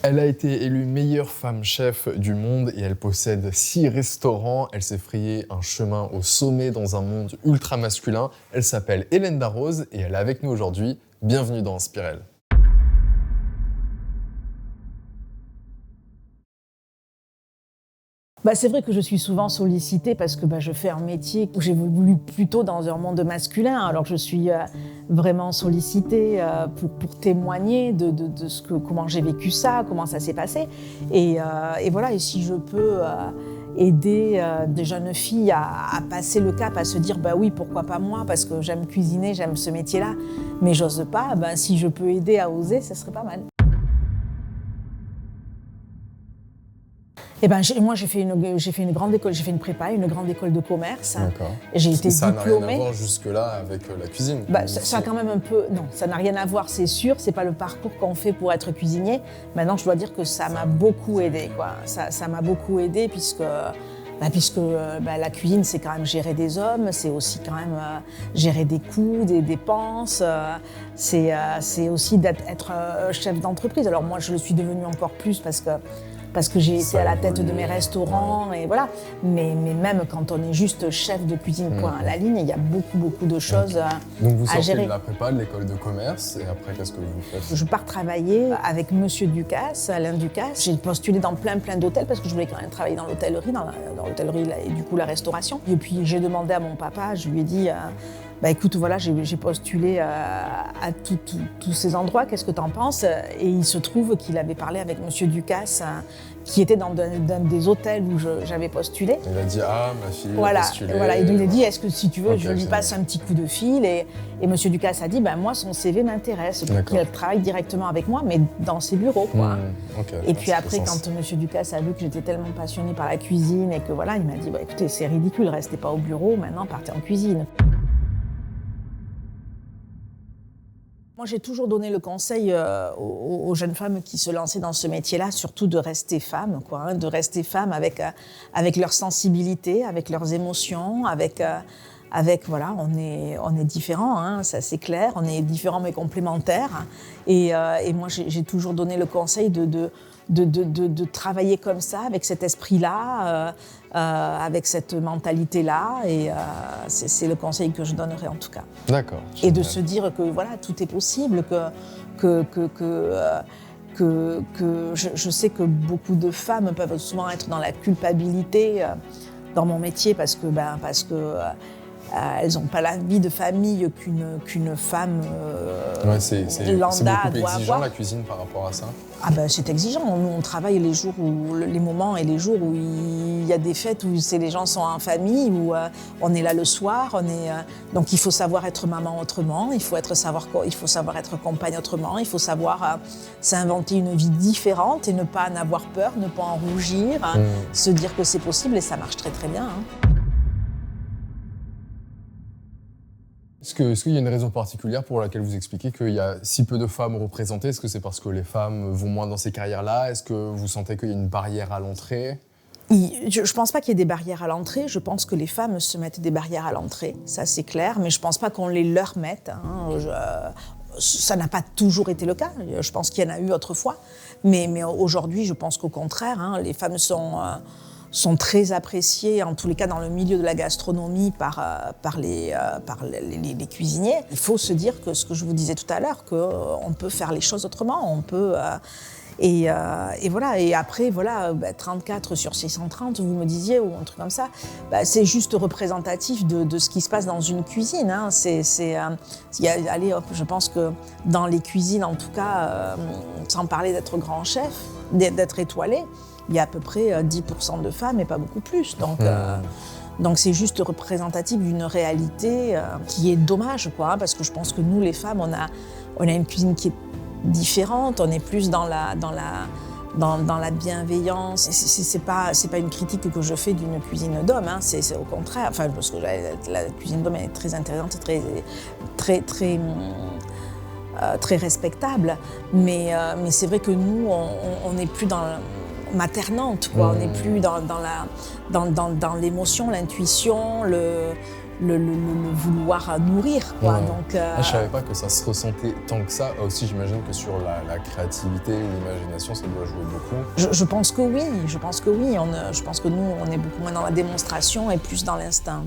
Elle a été élue meilleure femme chef du monde et elle possède 6 restaurants. Elle s'est frayé un chemin au sommet dans un monde ultra masculin. Elle s'appelle Hélène Darroze et elle est avec nous aujourd'hui. Bienvenue dans Inspirelle. C'est vrai que je suis souvent sollicitée parce que je fais un métier où j'évolue plutôt dans un monde masculin. Alors je suis vraiment sollicitée pour témoigner de comment j'ai vécu ça, comment ça s'est passé. Et voilà, et si je peux aider des jeunes filles à passer le cap, à se dire oui, pourquoi pas moi, parce que j'aime cuisiner, j'aime ce métier-là, mais j'ose pas, si je peux aider à oser, ça serait pas mal. Moi, j'ai fait une grande école, j'ai fait une prépa, une grande école de commerce. D'accord. J'ai été ça diplômée. Ça n'a rien à voir jusque-là avec la cuisine. Ça a quand même un peu... Non, ça n'a rien à voir, c'est sûr. C'est pas le parcours qu'on fait pour être cuisinier. Maintenant, je dois dire que ça m'a beaucoup aidé, quoi. Ça m'a beaucoup aidé puisque la cuisine, c'est quand même gérer des hommes, c'est aussi quand même gérer des coûts, des dépenses. C'est aussi être chef d'entreprise. Alors moi, je le suis devenue encore plus parce que j'ai été à la tête de mes restaurants, et voilà. Mais même quand on est juste chef de cuisine point à la ligne, il y a beaucoup de choses à gérer. Donc vous sortez de la prépa, de l'école de commerce, et après, qu'est-ce que vous faites? Je pars travailler avec Monsieur Ducasse, Alain Ducasse. J'ai postulé dans plein d'hôtels parce que je voulais quand même travailler dans l'hôtellerie, dans l'hôtellerie et du coup la restauration. Et puis j'ai demandé à mon papa, je lui ai dit... écoute, voilà, j'ai postulé à tous ces endroits, qu'est-ce que tu en penses? Et il se trouve qu'il avait parlé avec Monsieur Ducasse, qui était dans un des hôtels où j'avais postulé. Il a dit, ma fille a postulé. Voilà, et il a dit, est-ce que si tu veux, je lui passe un petit coup de fil? Et Monsieur Ducasse a dit, moi, son CV m'intéresse, pour qu'il travaille directement avec moi, mais dans ses bureaux, quoi. Et puis après, quand Monsieur Ducasse a vu que j'étais tellement passionnée par la cuisine et que voilà, il m'a dit, écoutez, c'est ridicule, restez pas au bureau, maintenant partez en cuisine. Moi, j'ai toujours donné le conseil aux jeunes femmes qui se lançaient dans ce métier-là, surtout de rester femmes, de rester femmes avec leur sensibilité, avec leurs émotions, voilà, on est différents, ça c'est clair, on est différents mais complémentaires. Et moi, j'ai toujours donné le conseil de travailler comme ça, avec cet esprit-là, avec cette mentalité-là, et c'est le conseil que je donnerais en tout cas. D'accord. Et de se dire que voilà, tout est possible, que je sais que beaucoup de femmes peuvent souvent être dans la culpabilité dans mon métier parce que elles n'ont pas la vie de famille qu'une femme c'est lambda beaucoup doit exigeant avoir. La cuisine par rapport à ça? C'est exigeant. Nous, on travaille les moments et les jours où il y a des fêtes où les gens sont en famille, où on est là le soir. Donc il faut savoir être maman autrement, il faut savoir être compagne autrement, il faut savoir s'inventer une vie différente et ne pas en avoir peur, ne pas en rougir, se dire que c'est possible, et ça marche très très bien. Est-ce qu'il y a une raison particulière pour laquelle vous expliquez qu'il y a si peu de femmes représentées? Est-ce que c'est parce que les femmes vont moins dans ces carrières-là? Est-ce que vous sentez qu'il y a une barrière à l'entrée? Je ne pense pas qu'il y ait des barrières à l'entrée. Je pense que les femmes se mettent des barrières à l'entrée, ça c'est clair, mais je ne pense pas qu'on les leur mette. Ça n'a pas toujours été le cas. Je pense qu'il y en a eu autrefois. Mais aujourd'hui, je pense qu'au contraire, les femmes sont très appréciées, en tous les cas dans le milieu de la gastronomie, par les cuisiniers. Il faut se dire que ce que je vous disais tout à l'heure, qu'on peut faire les choses autrement, on peut... Et voilà, et après, 34 sur 630, vous me disiez, ou un truc comme ça, c'est juste représentatif de ce qui se passe dans une cuisine. Je pense que dans les cuisines, en tout cas, sans parler d'être grand chef, d'être étoilé, il y a à peu près 10% de femmes et pas beaucoup plus. Donc c'est juste représentatif d'une réalité qui est dommage, parce que je pense que nous, les femmes, on a une cuisine qui est différente, on est plus dans la bienveillance. C'est pas une critique que je fais d'une cuisine d'homme, c'est au contraire, parce que la cuisine d'homme est très intéressante, très respectable, mais c'est vrai que nous, on n'est plus dans maternante, on n'est plus dans l'émotion, l'intuition, le vouloir nourrir, quoi. Ouais. Donc, Je savais pas que ça se ressentait tant que ça. Aussi, j'imagine que sur la créativité, l'imagination, ça doit jouer beaucoup. je pense que oui, je pense que oui. Je pense que nous, on est beaucoup moins dans la démonstration et plus dans l'instinct.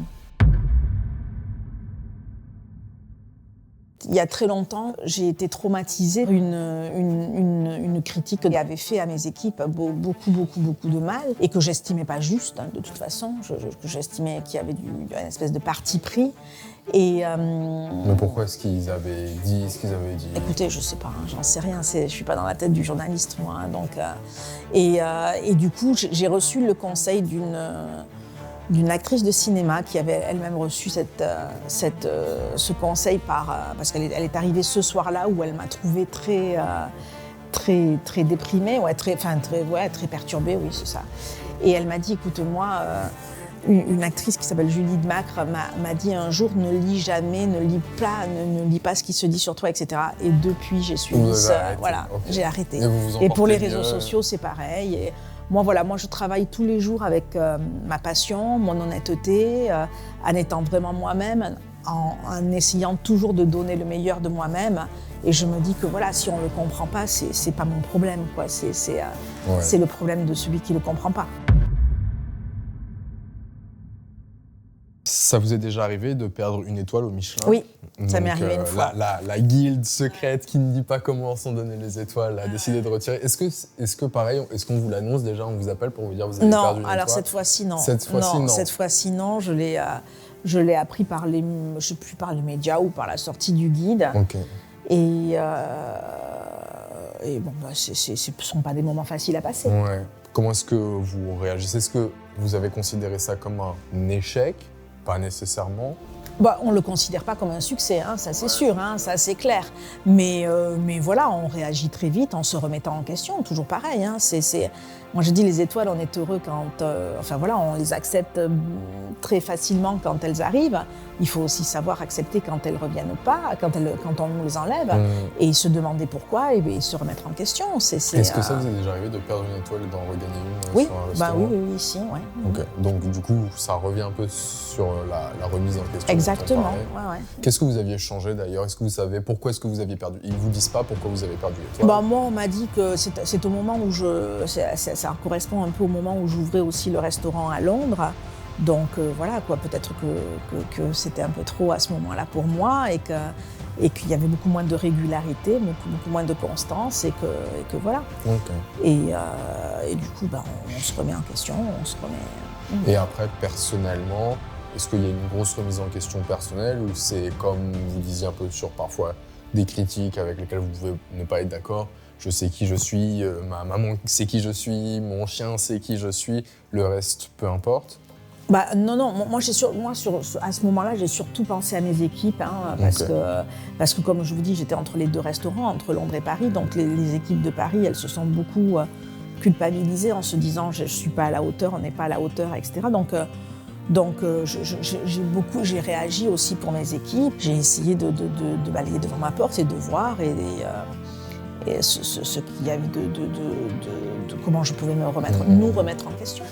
Il y a très longtemps, j'ai été traumatisée par une critique que j'avais fait à mes équipes beaucoup de mal et que j'estimais pas juste, hein, de toute façon, que j'estimais qu'il y avait une espèce de parti pris. Et, Mais pourquoi est-ce qu'ils avaient dit ce qu'ils avaient dit? Écoutez, je sais pas, hein, j'en sais rien, je suis pas dans la tête du journaliste, moi. Hein, donc, et du coup, j'ai reçu le conseil d'une actrice de cinéma qui avait elle-même reçu ce conseil parce qu'elle est arrivée ce soir-là où elle m'a trouvée très déprimée, très perturbée, oui, c'est ça. Et elle m'a dit, écoute-moi, une actrice qui s'appelle Julie de Macre m'a dit un jour, ne lis jamais, ne lis pas ce qui se dit sur toi, etc. Et depuis, j'ai suivi ça, voilà, okay. J'ai arrêté. Et pour les réseaux sociaux, c'est pareil. Et moi, je travaille tous les jours avec ma passion, mon honnêteté, en étant vraiment moi-même, en essayant toujours de donner le meilleur de moi-même. Et je me dis que voilà, si on ne le comprend pas, c'est pas mon problème, quoi. C'est le problème de celui qui ne le comprend pas. Ça vous est déjà arrivé de perdre une étoile au Michelin? Oui, ça m'est arrivé une fois. La guilde secrète qui ne dit pas comment sont données les étoiles a décidé de retirer. Est-ce que pareil, est-ce qu'on vous l'annonce déjà, on vous appelle pour vous dire vous avez perdu une étoile? Non, alors cette fois-ci non. Cette fois-ci non, je l'ai appris par les médias ou par la sortie du guide. Okay. Et bon, ce ne sont pas des moments faciles à passer. Ouais. Comment est-ce que vous réagissez? Est-ce que vous avez considéré ça comme un échec? Pas nécessairement. Bah, on ne le considère pas comme un succès, hein, ça c'est sûr, hein, ça c'est clair. Mais voilà, on réagit très vite en se remettant en question, toujours pareil. Hein, Moi je dis les étoiles, on est heureux quand... on les accepte très facilement quand elles arrivent. Il faut aussi savoir accepter quand elles ne reviennent pas, quand on nous les enlève, et se demander pourquoi et se remettre en question. Est-ce que ça vous est déjà arrivé de perdre une étoile et d'en regagner une sur un restaurant? Oui, si, ouais. Okay. Donc du coup, ça revient un peu sur la remise en question. Exactement, ouais. Qu'est-ce que vous aviez changé d'ailleurs? Est-ce que vous savez pourquoi est-ce que vous aviez perdu? Ils ne vous disent pas pourquoi vous avez perdu l'étoile? Bah, moi, on m'a dit que c'est au moment où ça correspond un peu au moment où j'ouvrais aussi le restaurant à Londres. Donc voilà, quoi, peut-être que c'était un peu trop à ce moment-là pour moi et qu'il y avait beaucoup moins de régularité, beaucoup moins de constance et que voilà. Okay. Et du coup, on se remet en question, on se remet... Et après, personnellement, est-ce qu'il y a une grosse remise en question personnelle ou c'est comme vous disiez un peu sur parfois des critiques avec lesquelles vous pouvez ne pas être d'accord? Je sais qui je suis, ma maman sait qui je suis, mon chien sait qui je suis, le reste, peu importe. Non, moi à ce moment-là, j'ai surtout pensé à mes équipes, hein, parce que comme je vous dis, j'étais entre les deux restaurants, entre Londres et Paris, donc les équipes de Paris, elles se sont beaucoup culpabilisées en se disant je suis pas à la hauteur, on n'est pas à la hauteur, etc. Donc j'ai réagi aussi pour mes équipes, j'ai essayé de balayer devant ma porte et de voir et ce qu'il y avait de comment je pouvais nous remettre en question.